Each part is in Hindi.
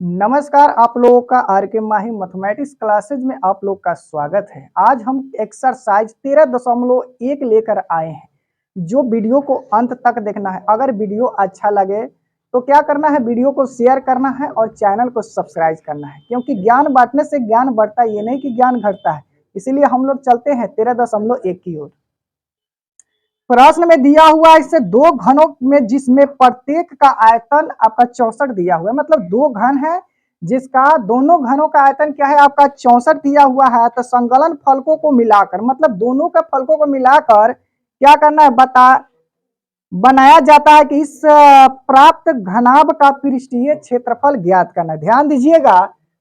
नमस्कार, आप लोगों का आर के माही मैथमेटिक्स क्लासेज में आप लोग का स्वागत है। आज हम एक्सरसाइज 13.1 लेकर आए हैं। जो वीडियो को अंत तक देखना है। अगर वीडियो अच्छा लगे तो क्या करना है, वीडियो को शेयर करना है और चैनल को सब्सक्राइब करना है, क्योंकि ज्ञान बांटने से ज्ञान बढ़ता है, ये नहीं कि ज्ञान घटता है। इसीलिए हम लोग चलते हैं 13.1 की ओर। प्रश्न में दिया हुआ है इससे दो घनों में, जिसमें प्रत्येक का आयतन आपका 64 दिया हुआ है। मतलब दो घन है जिसका दोनों घनों का आयतन क्या है, आपका 64 दिया हुआ है। तो संकलन फलकों को मिलाकर, मतलब दोनों का फलकों को मिलाकर क्या करना है, बनाया जाता है कि इस प्राप्त घनाभ का पृष्ठीय क्षेत्रफल ज्ञात करना है। ध्यान दीजिएगा,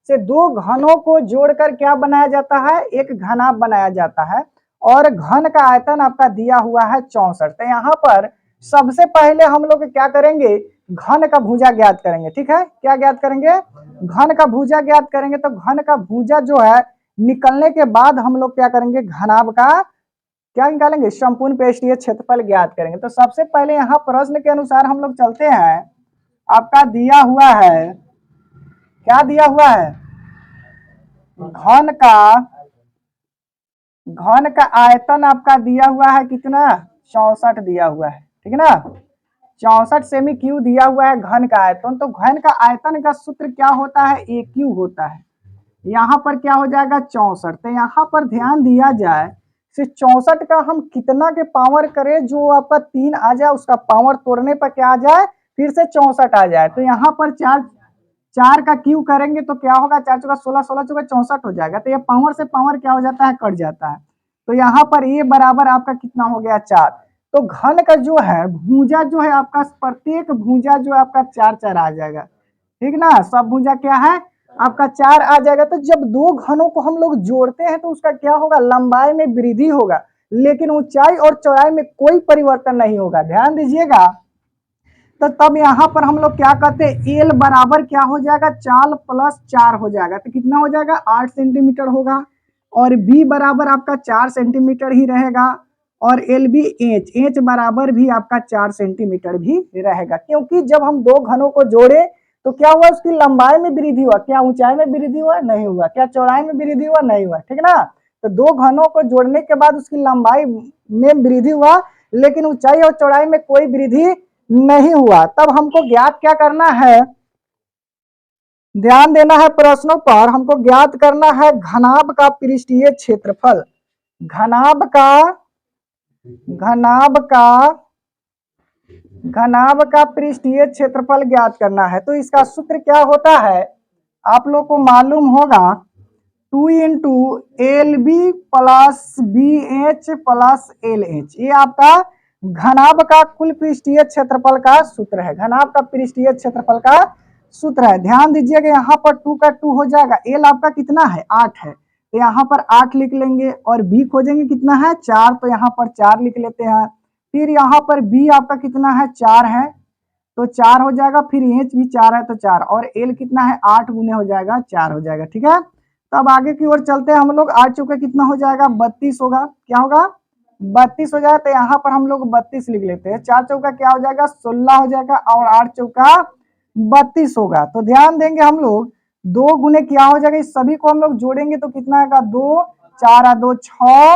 से दो घनों को जोड़कर क्या बनाया जाता है, एक घनाभ बनाया जाता है। और घन का आयतन आपका दिया हुआ है 64। तो यहाँ पर सबसे पहले हम लोग क्या करेंगे, घन का भुजा ज्ञात करेंगे। ठीक है, क्या ज्ञात करेंगे, घन का भुजा ज्ञात करेंगे। तो घन का भुजा जो है निकलने के बाद हम लोग क्या करेंगे, घनाभ का क्या निकालेंगे, संपूर्ण पृष्ठीय क्षेत्रफल ज्ञात करेंगे। तो सबसे पहले यहाँ प्रश्न के अनुसार हम लोग चलते हैं। आपका दिया हुआ है, क्या दिया हुआ है, घन का आयतन आपका दिया हुआ है कितना, 64 दिया हुआ है। ठीक है ना, 64 सेमी क्यू दिया हुआ है घन का आयतन। तो घन का आयतन का सूत्र क्या होता है, ए क्यू होता है। यहाँ पर क्या हो जाएगा 64। तो यहाँ पर ध्यान दिया जाए, सिर्फ 64 का हम कितना के पावर करें, जो आपका 3 आ जाए उसका पावर तोड़ने पर क्या आ जाए, फिर से 64 आ जाए। तो यहाँ पर चार चार का क्यू करेंगे तो क्या होगा, 4 चौका 16, 16 चौका 64 हो जाएगा। तो ये पावर से पावर क्या हो जाता है, कट जाता है। तो यहाँ पर ये बराबर आपका कितना हो गया, 4। तो घन का जो है भुजा जो है आपका, प्रत्येक भुजा जो है आपका 4 4 आ जाएगा। ठीक ना, सब भुजा क्या है आपका 4 आ जाएगा। तो जब दो घनों को हम लोग जोड़ते हैं तो उसका क्या होगा, लंबाई में वृद्धि होगा, लेकिन ऊंचाई और चौड़ाई में कोई परिवर्तन नहीं होगा। ध्यान दीजिएगा। तो तब यहाँ पर हम लोग क्या कहते हैं, एल बराबर क्या हो जाएगा, 4 + 4 हो जाएगा। तो कितना हो जाएगा, 8 सेंटीमीटर होगा। और बी बराबर आपका 4 सेंटीमीटर ही रहेगा। और एल बी एच बराबर भी आपका 4 सेंटीमीटर भी रहेगा। क्योंकि जब हम दो घनों को जोड़े तो क्या हुआ, उसकी लंबाई में वृद्धि हुआ, क्या ऊंचाई में वृद्धि हुआ, नहीं हुआ। क्या चौड़ाई में वृद्धि हुआ, नहीं हुआ। ठीक ना, तो दो घनों को जोड़ने के बाद उसकी लंबाई में वृद्धि हुआ, लेकिन ऊंचाई और चौड़ाई में कोई वृद्धि नहीं हुआ। तब हमको ज्ञात क्या करना है, ध्यान देना है प्रश्नों पर। हमको ज्ञात करना है घनाभ का पृष्ठीय क्षेत्रफल। घनाभ का घनाभ का घनाभ का पृष्ठीय क्षेत्रफल ज्ञात करना है। तो इसका सूत्र क्या होता है, आप लोग को मालूम होगा, 2 × L B plus B H plus L H. ये आपका घनाभ का कुल पृष्ठीय क्षेत्रफल का सूत्र है। घनाभ का पृष्ठीय क्षेत्रफल का सूत्र है। ध्यान दीजिएगा, यहाँ पर 2 का 2 हो जाएगा। एल आपका कितना है, 8 है, तो यहाँ पर 8 लिख लेंगे। और बी खोजेंगे कितना है, 4, तो यहाँ पर 4 लिख लेते हैं। फिर यहाँ पर बी आपका कितना है, 4 है, तो 4 हो जाएगा। फिर एच भी 4 है तो 4, और एल कितना है, 8 गुने हो जाएगा 4 हो जाएगा। ठीक है, तब आगे की ओर चलते हैं हम लोग। 8 चौके कितना हो जाएगा, 32 होगा। क्या होगा, 32 हो जाएगा। तो यहाँ पर हम लोग 32 लिख लेते हैं। 4 चौका क्या हो जाएगा, 16 हो जाएगा, और 8 चौका 32 होगा। तो ध्यान देंगे हम लोग, 2 गुने क्या हो जाएगा, इस सभी को हम लोग जोड़ेंगे तो कितना आएगा, 2, 4 2 6,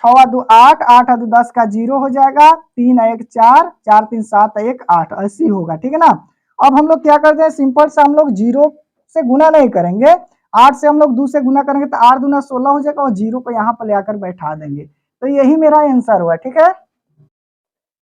6 2 8, 8 2 10 का 0 हो जाएगा। 3 1 4, 4 3 7 1 8, 80 होगा। ठीक है ना। अब हम लोग क्या करते हैं, सिंपल से हम लोग 0 से गुना नहीं करेंगे, 8 से हम लोग 2 से गुना करेंगे तो 8 दूना 16 हो जाएगा, और 0 को यहाँ पर लेकर बैठा देंगे। तो यही मेरा आंसर हुआ। ठीक है,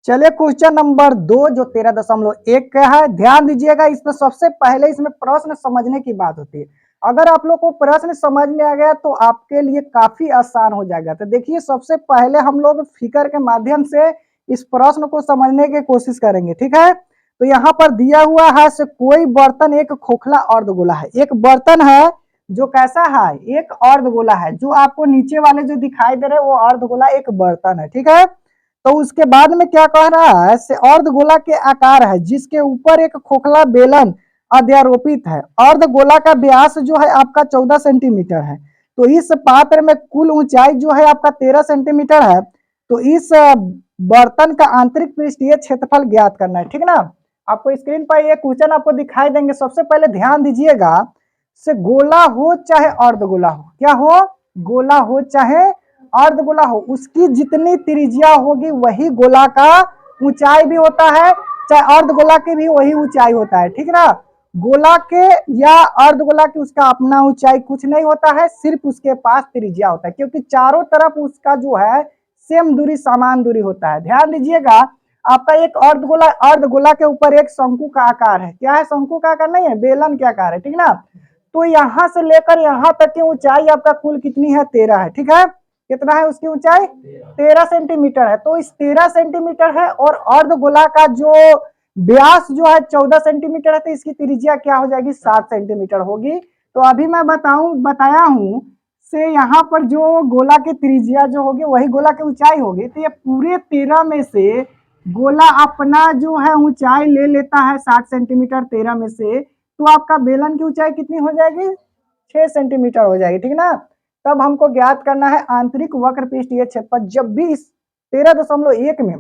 चलिए क्वेश्चन नंबर 2 जो 13.1 का है, ध्यान दीजिएगा। इसमें सबसे पहले इसमें प्रश्न समझने की बात होती है। अगर आप लोग को प्रश्न समझ में आ गया तो आपके लिए काफी आसान हो जाएगा। तो देखिए, सबसे पहले हम लोग फिगर के माध्यम से इस प्रश्न को समझने की कोशिश करेंगे। ठीक है, तो यहाँ पर दिया हुआ है से कोई बर्तन एक खोखला अर्धगोला है। एक बर्तन है जो कैसा है, एक अर्धगोला है। जो आपको नीचे वाले जो दिखाई दे रहे हैं वो अर्धगोला एक बर्तन है। ठीक है, तो उसके बाद में क्या कह रहा है, से अर्धगोला के आकार है जिसके ऊपर एक खोखला बेलन अध्यारोपित है। अर्धगोला का व्यास जो है आपका 14 सेंटीमीटर है। तो इस पात्र में कुल ऊंचाई जो है आपका 13 सेंटीमीटर है। तो इस बर्तन का आंतरिक पृष्ठीय क्षेत्रफल ज्ञात करना है। ठीक ना, आपको स्क्रीन पर ये क्वेश्चन आपको दिखाई देंगे। सबसे पहले ध्यान दीजिएगा, से गोला हो चाहे अर्धगोला हो, क्या हो, गोला हो चाहे अर्धगोला हो, उसकी जितनी त्रिज्या होगी वही गोला का ऊंचाई भी होता है, चाहे अर्धगोला की भी वही ऊंचाई होता है, ठीक ना। गोला के या अर्धगोला की उसका अपना ऊंचाई कुछ नहीं होता है, सिर्फ उसके पास त्रिज्या होता है, क्योंकि चारों तरफ उसका जो है सेम दूरी, समान दूरी होता है। ध्यान दीजिएगा, आपका एक अर्धगोला, अर्धगोला के ऊपर एक शंकु का आकार है, क्या है, शंकु का आकार नहीं है, बेलन के आकार है, ठीक ना। तो यहां से लेकर यहां तक की ऊंचाई आपका कुल कितनी है, 13 है, ठीक है। कितना है उसकी ऊंचाई, 13 सेंटीमीटर है। तो इस 13 सेंटीमीटर है और अर्धगोला का जो व्यास जो है 14 सेंटीमीटर है, तो इसकी त्रिज्या क्या हो जाएगी, 7 सेंटीमीटर होगी। तो अभी मैं बताया हूं से यहाँ पर जो गोला की त्रिज्या जो होगी वही गोला की ऊंचाई होगी। तो ये पूरे 13 में से गोला अपना जो है ऊंचाई ले लेता है 60 सेंटीमीटर 13 में से, तो आपका बेलन की ऊंचाई कितनी हो जाएगी, 6 सेंटीमीटर हो जाएगी, ठीक ना। तब हमको ज्ञात करना है आंतरिक वक्र पृष्ठीय क्षेत्रफल। जब भी इस 13.1 में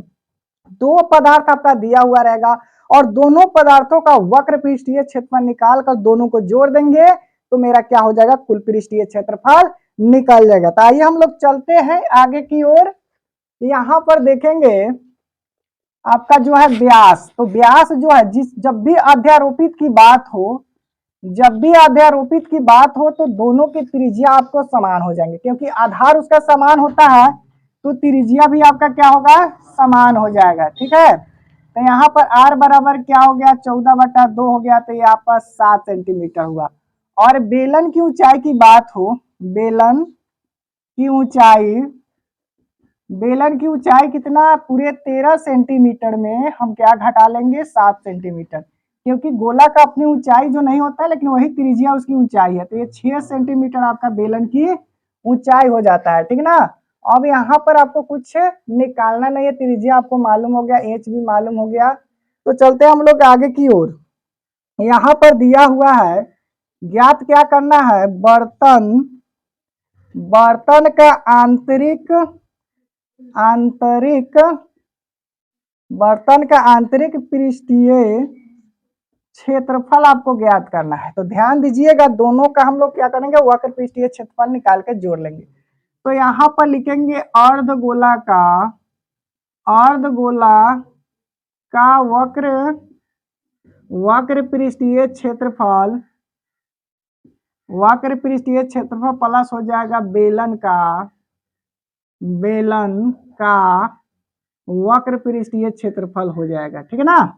दो पदार्थ आपका दिया हुआ रहेगा और दोनों पदार्थों का वक्र पृष्ठीय क्षेत्रफल निकाल कर दोनों को जोड़ देंगे तो मेरा क्या हो जाएगा, कुल पृष्ठीय क्षेत्रफल निकल जाएगा। तो आइए हम लोग चलते हैं आगे की ओर। यहां पर देखेंगे आपका जो है व्यास, तो व्यास जो है जब भी अध्यारोपित की बात हो, जब भी अध्यारोपित की बात हो तो दोनों की त्रिज्या आपको समान हो जाएंगे, क्योंकि आधार उसका समान होता है तो त्रिज्या भी आपका क्या होगा, समान हो जाएगा, ठीक है। तो यहाँ पर r बराबर क्या हो गया, 14/2 हो गया, तो ये आपका 7 सेंटीमीटर हुआ। और बेलन की ऊंचाई की बात हो, बेलन की ऊंचाई, बेलन की ऊंचाई कितना, पूरे 13 सेंटीमीटर में हम क्या घटा लेंगे, 7 सेंटीमीटर, क्योंकि गोला का अपनी ऊंचाई जो नहीं होता है लेकिन वही त्रिज्या उसकी ऊंचाई है, तो ये 6 सेंटीमीटर आपका बेलन की ऊंचाई हो जाता है, ठीक ना। अब यहाँ पर आपको कुछ निकालना नहीं है, त्रिज्या आपको मालूम हो गया, एच भी मालूम हो गया। तो चलते हैं हम लोग आगे की ओर। यहाँ पर दिया हुआ है, ज्ञात क्या करना है, बर्तन, बर्तन का आंतरिक, बर्तन का आंतरिक पृष्ठीय क्षेत्रफल आपको ज्ञात करना है। तो ध्यान दीजिएगा, दोनों का हम लोग क्या करेंगे, वक्र पृष्ठीय क्षेत्रफल निकाल के जोड़ लेंगे। तो यहाँ पर लिखेंगे अर्धगोला का, अर्धगोला का वक्र पृष्ठीय क्षेत्रफल, वक्र पृष्ठीय क्षेत्रफल प्लस हो जाएगा बेलन का, बेलन का वक्र पृष्ठीय क्षेत्रफल हो जाएगा, ठीक है ना।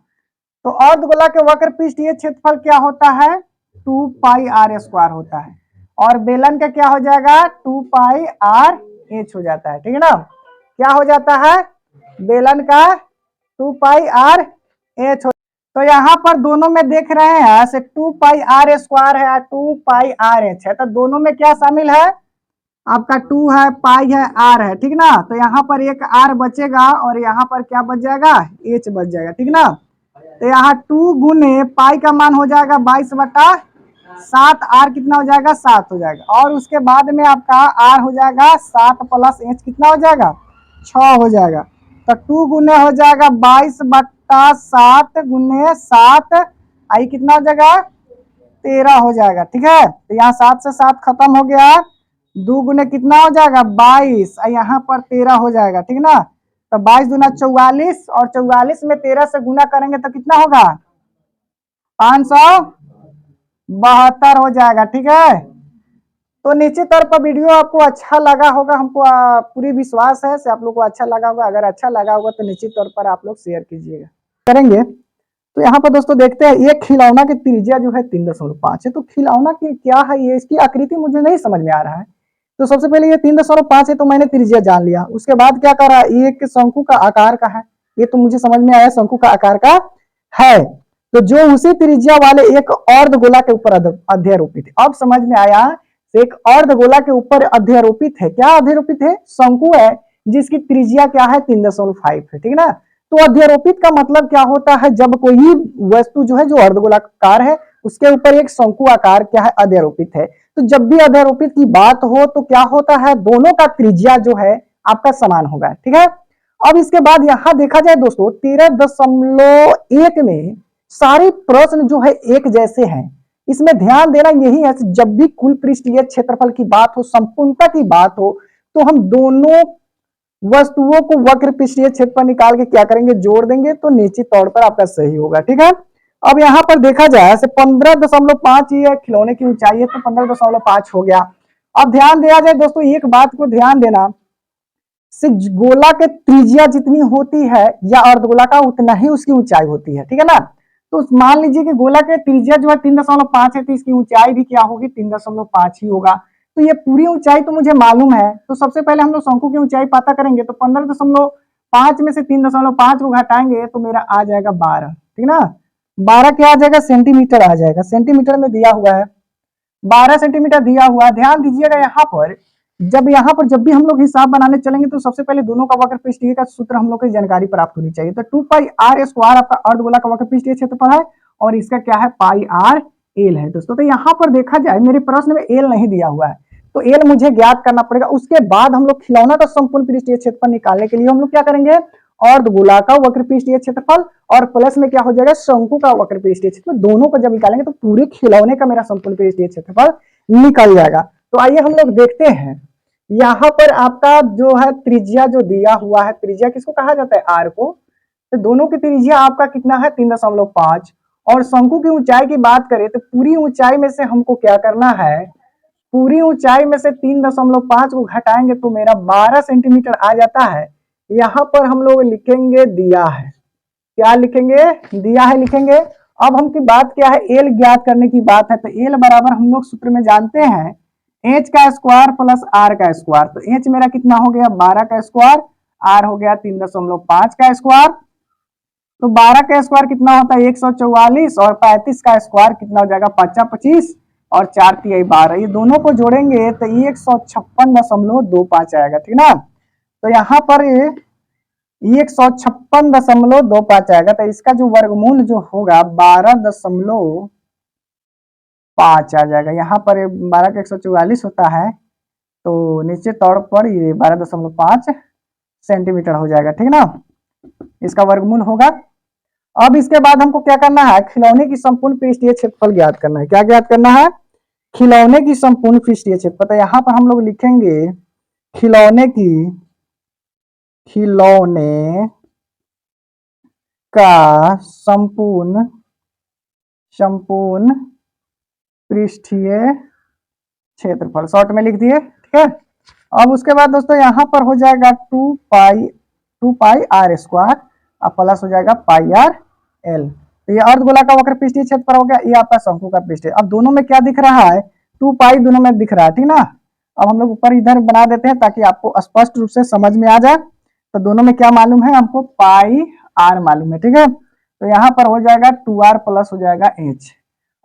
तो अर्धगोला के वक्र पृष्ठीय क्षेत्रफल क्या होता है, 2πr² होता है, और बेलन का क्या हो जाएगा, 2πrh हो जाता है, ठीक है ना। क्या हो जाता है, बेलन का 2πrh। तो यहाँ पर दोनों में देख रहे हैं से 2πr² है, 2πrh है, तो दोनों में क्या शामिल है, आपका 2 है, पाई है, r है, ठीक ना। तो यहाँ पर एक r बचेगा और यहाँ पर क्या बच जाएगा, h बच जाएगा, ठीक ना। तो यहाँ 2 गुने पाई का मान हो जाएगा 22/7, r कितना हो जाएगा, 7 हो जाएगा, और उसके बाद में आपका r हो जाएगा 7 प्लस h कितना हो जाएगा, 6 हो जाएगा। तो 2 गुने हो जाएगा 22/7 गुने 7, आई कितना हो जाएगा, 13 हो जाएगा, ठीक है। तो यहाँ 7 से 7 खत्म हो गया, 2 गुने कितना हो जाएगा, 22, यहाँ पर 13 हो जाएगा, ठीक ना। तो 22 दूना 44, और 44 में 13 से गुना करेंगे तो कितना होगा, 572 हो जाएगा, ठीक है। तो निश्चित तौर पर वीडियो आपको अच्छा लगा होगा, हमको पूरी विश्वास है से आप लोग को अच्छा लगा होगा। अगर अच्छा लगा होगा तो निश्चित तौर पर आप लोग शेयर कीजिएगा, करेंगे। तो यहाँ पर दोस्तों देखते हैं, एक खिलौना की त्रिज्या जो है 3.5 है। तो खिलौना की क्या है, ये इसकी आकृति मुझे नहीं समझ में आ रहा है। तो सबसे पहले ये 3.5 है, तो मैंने त्रिज्या जान लिया। उसके बाद क्या कर रहा है, ये एक शंकु का आकार का है, ये तो मुझे समझ में आया शंकु का आकार का है। तो जो उसी त्रिज्या वाले एक अर्धगोला के ऊपर अध्यारोपित है, अब समझ में आया, एक अर्धगोला के ऊपर अध्यारोपित है, क्या अध्यारोपित है, शंकु है जिसकी त्रिज्या क्या है, 3.5 है, ठीक है ना। तो अध्यारोपित का मतलब क्या होता है, जब कोई वस्तु जो है जो अर्धगोलाकार है उसके ऊपर एक शंकु आकार क्या है, अध्यारोपित है। तो जब भी अध्यारोपित की बात हो तो क्या होता है, दोनों का त्रिज्या जो है आपका समान होगा, ठीक है। अब इसके बाद यहां देखा जाए दोस्तों 13.1 में सारे प्रश्न जो है एक जैसे हैं। इसमें ध्यान देना यही है, जब भी कुल पृष्ठीय क्षेत्रफल की बात हो, संपूर्णता की बात हो, तो हम दोनों वस्तुओं को वक्र पृष्ठीय क्षेत्रफल निकाल के क्या करेंगे, जोड़ देंगे, तो निश्चित तौर पर आपका सही होगा। ठीक है, अब यहां पर देखा जाए 15.5 ये खिलौने की ऊंचाई है, तो 15.5 हो गया। अब ध्यान दिया जाए दोस्तों, एक बात को ध्यान देना, से गोला के त्रिज्या जितनी होती है या अर्धगोला का उतना ही उसकी ऊंचाई होती है। ठीक है ना, तो मान लीजिए कि गोला के त्रिज्या जो है 3.5 है, तो इसकी ऊंचाई भी क्या होगी, 3.5 ही होगा। तो ये पूरी ऊंचाई तो मुझे मालूम है, तो सबसे पहले हम लोग शंकु की ऊंचाई पता करेंगे। तो 15.5 में से 3.5 को घटाएंगे तो मेरा आ जाएगा 12। ठीक ना, 12 क्या आ जाएगा, सेंटीमीटर आ जाएगा। सेंटीमीटर में दिया हुआ है 12 सेंटीमीटर दिया हुआ है। ध्यान दीजिएगा यहाँ पर, जब भी हम लोग हिसाब बनाने चलेंगे तो सबसे पहले दोनों का वक्र पृष्ठीय का सूत्र हम लोग को जानकारी प्राप्त होनी चाहिए। तो 2πr² आपका अर्धगोला का वक्र पृष्ठीय क्षेत्रफल है, और इसका क्या है, πr एल है दोस्तों। तो यहाँ पर देखा जाए मेरे प्रश्न में एल नहीं दिया हुआ है, तो एल मुझे ज्ञात करना पड़ेगा। उसके बाद हम लोग खिलौना का संपूर्ण पृष्ठीय क्षेत्रफल निकालने के लिए हम लोग क्या करेंगे, अर्धगोला का वक्र पृष्ठीय क्षेत्रफल और प्लस में क्या हो जाएगा, शंकु का वक्र पृष्ठीय क्षेत्रफल। दोनों को जब निकालेंगे तो पूरे खिलौने का मेरा संपूर्ण पृष्ठीय क्षेत्रफल निकल जाएगा। तो आइए हम लोग देखते हैं, यहाँ पर आपका जो है त्रिज्या जो दिया हुआ है, त्रिज्या किसको कहा जाता है, आर को। तो दोनों की त्रिज्या आपका कितना है, 3.5, और शंकु की ऊंचाई की बात करें तो पूरी ऊंचाई में से हमको क्या करना है, पूरी ऊंचाई में से 3.5 को घटाएंगे तो मेरा 12 सेंटीमीटर आ जाता है। यहाँ पर हम लोग लिखेंगे दिया है, क्या लिखेंगे, दिया है लिखेंगे। अब हम की बात क्या है, एल ज्ञात करने की बात है। तो एल बराबर हम लोग सूत्र में जानते हैं एच का स्क्वायर प्लस आर का स्क्वायर। तो एच मेरा कितना हो गया, 12 का स्क्वायर, आर हो गया 3.5 का स्क्वायर। तो 12 का स्क्वायर कितना होता है, 144, और 35 का स्क्वायर कितना हो जाएगा, 55, और 4 तिहाई 12। ये दोनों को जोड़ेंगे तो 156.25 आएगा। ठीक ना, तो यहाँ पर 156.25 आएगा। तो इसका जो वर्गमूल जो होगा 12.5 आ जाएगा। यहाँ पर 12 का 144 होता है, तो निश्चित तौर पर ये 12.5 सेंटीमीटर हो जाएगा। ठीक ना, इसका वर्गमूल होगा। अब इसके बाद हमको क्या करना है, खिलौने की संपूर्ण पृष्ठीय क्षेत्रफल ज्ञात करना है। क्या ज्ञात करना है, खिलौने की संपूर्ण पृष्ठीय क्षेत्रफल। तो यहाँ पर हम लोग लिखेंगे खिलौने का संपूर्ण पृष्ठीय क्षेत्रफल, शॉर्ट में लिख दिए। ठीक है, अब उसके बाद दोस्तों यहाँ पर हो जाएगा 2πr² और प्लस हो जाएगा πr एल। तो ये अर्धगोला का वक्र पृष्ठीय क्षेत्रफल हो गया, ये आपका शंकु का पृष्ठीय। अब दोनों में क्या दिख रहा है, 2π दोनों में दिख रहा है। ठीक ना, अब हम लोग ऊपर इधर बना देते हैं ताकि आपको स्पष्ट रूप से समझ में आ जाए। तो दोनों में क्या मालूम है, हमको πr मालूम है। ठीक है, तो यहाँ पर हो जाएगा 2r प्लस हो जाएगा h।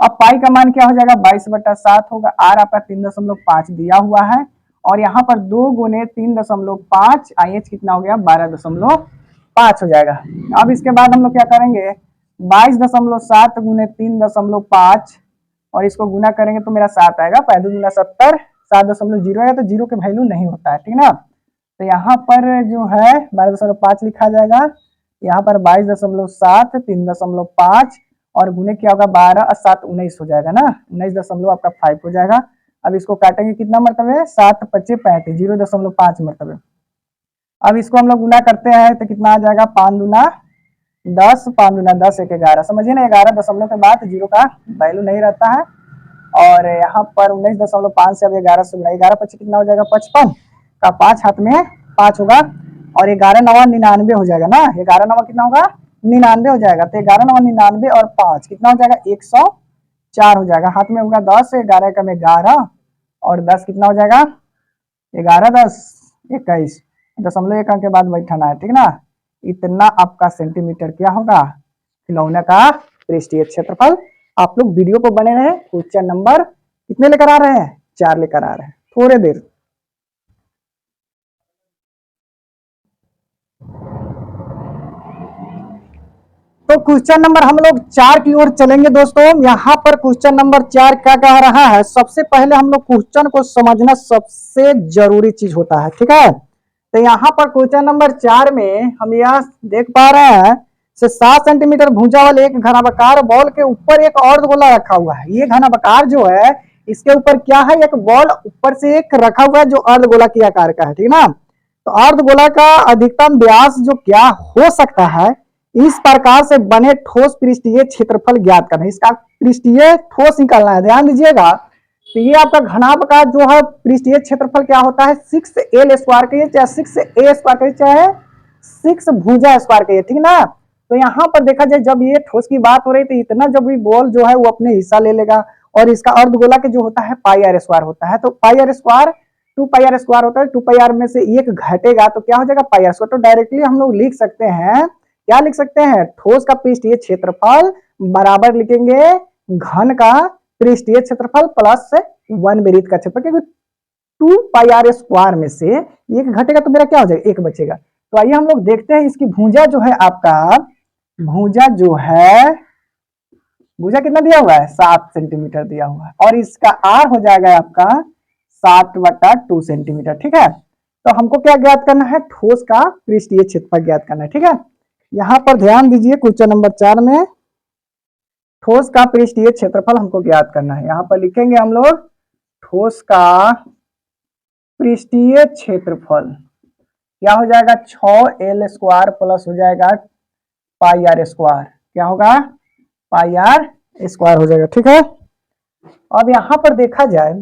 अब पाई का मान क्या हो जाएगा, 22/7 होगा। आर आपका 3.5 दिया हुआ है, और यहाँ पर 2 गुने 3.5, IH कितना हो गया, 12.5 हो जाएगा। अब इसके बाद हम लोग क्या करेंगे, 22.7 गुने 3.5, और इसको गुना करेंगे तो मेरा 7 आएगा। 5 गुना 70, 7.0 आएगा, तो जीरो के वैल्यू नहीं होता है। ठीक ना, तो यहाँ पर जो है 12.5 लिखा जाएगा, यहाँ पर 22.7, 3.5, और गुने क्या होगा, 12 और 7 19 हो जाएगा ना, 19.5 हो जाएगा। अब इसको काटेंगे कितना मरतबे, 7 × 5 = 35, 0.5 मरतबे। अब इसको हम लोग गुना करते हैं तो कितना आ जाएगा, 5 दूना 10, 5 दूना 10, 1 11। समझिए ना, 11 दशमलव के बाद जीरो का वैल्यू नहीं रहता है। और यहाँ पर 19.5 से अब 11 से गुना, 11 × 5 कितना हो जाएगा, 55 का 5 हाथ में 5 होगा, और 11 × 9 = 99 हो जाएगा ना। 11 × 9 कितना होगा, 99 हो जाएगा। तो 11 × 9 = 99, और 5 कितना हो जाएगा, 104 हो जाएगा। हाथ में होगा 10, 11 × 11, और 10 कितना हो जाएगा, 11 10 21, दशमलव 1 अंक के बाद बैठाना है। ठीक ना, इतना आपका सेंटीमीटर क्या होगा, खिलौना का पृष्ठीय क्षेत्रफल। आप लोग वीडियो को बने रहे। क्वेश्चन नंबर कितने लेकर आ रहे हैं, 4 लेकर आ रहे हैं, थोड़े देर। तो क्वेश्चन नंबर हम लोग 4 की ओर चलेंगे दोस्तों। यहाँ पर क्वेश्चन नंबर 4 क्या कह रहा है, सबसे पहले हम लोग क्वेश्चन को समझना सबसे जरूरी चीज होता है। ठीक है, तो यहाँ पर क्वेश्चन नंबर 4 में हम यह देख पा रहे हैं से 7 सेंटीमीटर भुजा वाले एक घनाकार बॉल के ऊपर एक अर्धगोला रखा हुआ है। ये घनाकार जो है इसके ऊपर क्या है, एक बॉल ऊपर से एक रखा हुआ है जो अर्धगोला की आकार का है, ठीक ना। तो अर्धगोला का अधिकतम व्यास जो क्या हो सकता है, इस प्रकार से बने ठोस पृष्ठीय क्षेत्रफल ज्ञात करना है। इसका पृष्ठीय ठोस निकालना है। ध्यान दीजिएगा, तो ये आपका घनाभ जो है पृष्ठीय क्षेत्रफल क्या होता है, 6L स्क्वायर कहिए चाहे 6A स्क्वायर कहिए चाहे 6 भुजा स्क्वायर कहिए, ठीक ना। तो यहाँ पर देखा जाए जब ये ठोस की बात हो रही तो इतना जब भी बॉल जो है वो अपने हिस्सा ले लेगा और इसका अर्धगोला के जो होता है पाई आर स्क्वायर होता है। तो pi r square 2 pi r square होता है, 2 पाई आर में से एक घटेगा तो क्या हो जाएगा पाई आर स्क्वायर। तो डायरेक्टली हम लोग लिख सकते हैं, क्या लिख सकते हैं, ठोस का पृष्ठीय क्षेत्रफल बराबर लिखेंगे घन का पृष्ठीय क्षेत्रफल प्लस 1 वृत्त का क्षेत्रफल, क्योंकि 2 पाई आर स्क्वायर में से एक घटेगा तो मेरा क्या हो जाएगा, एक बचेगा। तो आइए हम लोग देखते हैं इसकी भुजा जो है आपका, भुजा जो है, भुजा कितना दिया हुआ है 7 सेंटीमीटर दिया हुआ है और इसका आर हो जाएगा आपका 7/2 सेंटीमीटर, ठीक है। तो हमको क्या ज्ञात करना है, ठोस का पृष्ठीय क्षेत्रफल ज्ञात करना है, ठीक है। यहां पर ध्यान दीजिए क्वेश्चन नंबर 4 में ठोस का पृष्ठीय क्षेत्रफल हमको ज्ञात करना है। यहां पर लिखेंगे हम लोग ठोस का पृष्ठीय क्षेत्रफल क्या हो जाएगा 6L स्क्वायर प्लस हो जाएगा पाई आर स्क्वायर, क्या होगा पाई आर स्क्वायर हो जाएगा, ठीक है। अब यहां पर देखा जाए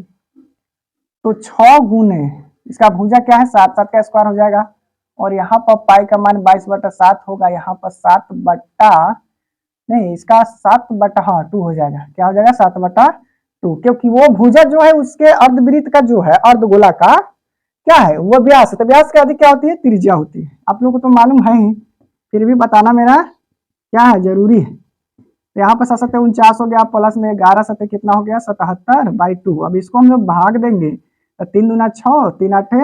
तो 6 गुने इसका भुजा क्या है 7 का स्क्वायर हो जाएगा और यहाँ पर पाई का मान 22/7 होगा, यहाँ पर 7 बट्टा नहीं इसका 7/2 हो जाएगा, क्या हो जाएगा 7/2, क्योंकि वो भुजा जो है उसके अर्धवृत्त का जो है अर्धगोला का क्या है वो व्यास है। तो व्यास के अधिक क्या होती है, त्रिज्या होती है। आप लोगों को तो मालूम है ही, फिर भी बताना मेरा क्या है जरूरी है। तो यहाँ पर 7 49 हो गया प्लस में 11 7 कितना हो गया 77/2। अब इसको हम लोग भाग देंगे तो 3 दूना 6, 3 8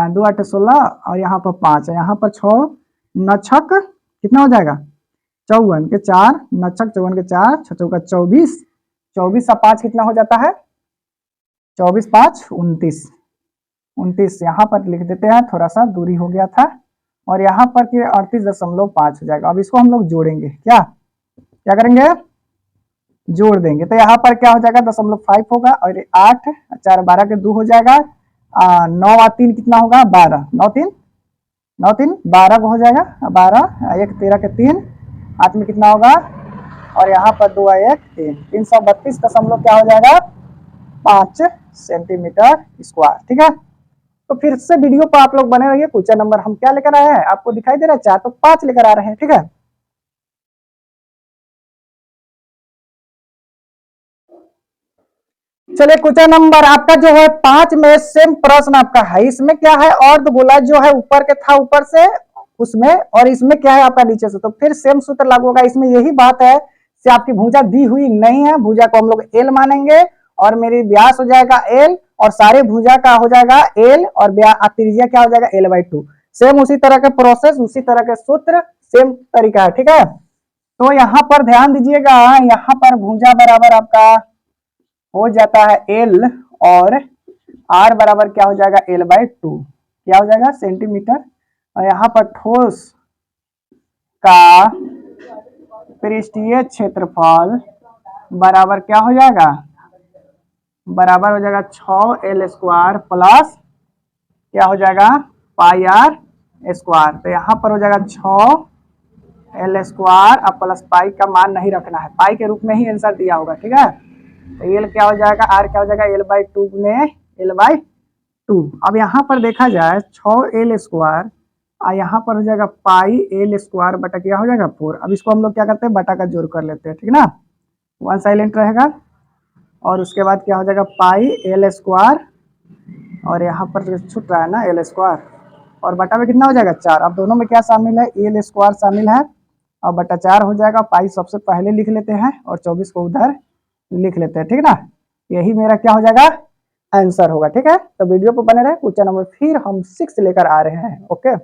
2 8 16 और यहाँ पर 5 है, यहाँ पर 6 नछक कितना हो जाएगा 54 के 4 नछक 54 के 4 6 चौका 24, 24 और 5 कितना हो जाता है 24 5 29, 29 यहाँ पर लिख देते हैं, थोड़ा सा दूरी हो गया था और यहाँ पर 38.5 हो जाएगा। अब इसको हम लोग जोड़ेंगे, क्या करेंगे जोड़ देंगे तो यहाँ पर क्या हो जाएगा 0.5 होगा और 8 4 12 के 2 हो जाएगा, 9 और 3 कितना होगा 12, 9 3 12 हो जाएगा, 12 1 13 के 3 8 में कितना होगा और यहाँ पर 2 1 3 332 क्या हो जाएगा 5 सेंटीमीटर स्क्वायर, ठीक है। तो फिर से वीडियो पर आप लोग बने रहिए। क्वेश्चन नंबर हम क्या लेकर आए हैं आपको दिखाई दे रहा है 4, तो 5 लेकर आ रहे हैं, ठीक है। चलिए क्वेश्चन नंबर आपका जो है 5 में सेम प्रश्न आपका है। इसमें क्या है अर्धगोला जो है ऊपर के था ऊपर से उसमें और इसमें क्या है आपका नीचे से, तो फिर सेम सूत्र लागू होगा। इसमें यही बात है कि आपकी भुजा दी हुई नहीं है, भुजा को हम लोग एल मानेंगे और मेरी व्यास हो जाएगा एल और सारे भुजा का हो जाएगा एल और त्रिज्या क्या हो जाएगा L/2। सेम उसी तरह के प्रोसेस उसी तरह के सूत्र सेम तरीका है, ठीक है। तो यहाँ पर ध्यान दीजिएगा, यहाँ पर भुजा बराबर आपका हो जाता है एल और आर बराबर क्या हो जाएगा L/2, क्या हो जाएगा सेंटीमीटर। और यहाँ पर ठोस का पृष्ठीय क्षेत्रफल बराबर क्या हो जाएगा, बराबर हो जाएगा 6L स्क्वायर प्लस क्या हो जाएगा पाई आर स्क्वायर। तो यहाँ पर हो जाएगा 6L स्क्वायर और प्लस पाई का मान नहीं रखना है, पाई के रूप में ही आंसर दिया होगा, ठीक है। तो एल क्या हो जाएगा आर क्या हो जाएगा L/2 गुने L/2। अब यहाँ पर देखा जाए 6L स्क्वायर और यहाँ पर हो जाएगा पाई एल स्क्वायर बटा क्या हो जाएगा 4। अब इसको हम लोग क्या करते हैं बटा का जोड़ कर लेते हैं, ठीक ना, 1 साइलेंट रहेगा और उसके बाद क्या हो जाएगा पाई एल स्क्वायर और यहाँ पर छूट रहा है ना एल स्क्वायर और बटा में कितना हो जाएगा 4। अब दोनों में क्या शामिल है एल स्क्वायर शामिल है और बटा 4 हो जाएगा, पाई सबसे पहले लिख लेते हैं और 24 को उधर लिख लेते हैं, ठीक ना। यही मेरा क्या हो जाएगा आंसर होगा, ठीक है। तो वीडियो पर बने रहे, क्वेश्चन नंबर फिर हम 6 लेकर आ रहे हैं, ओके।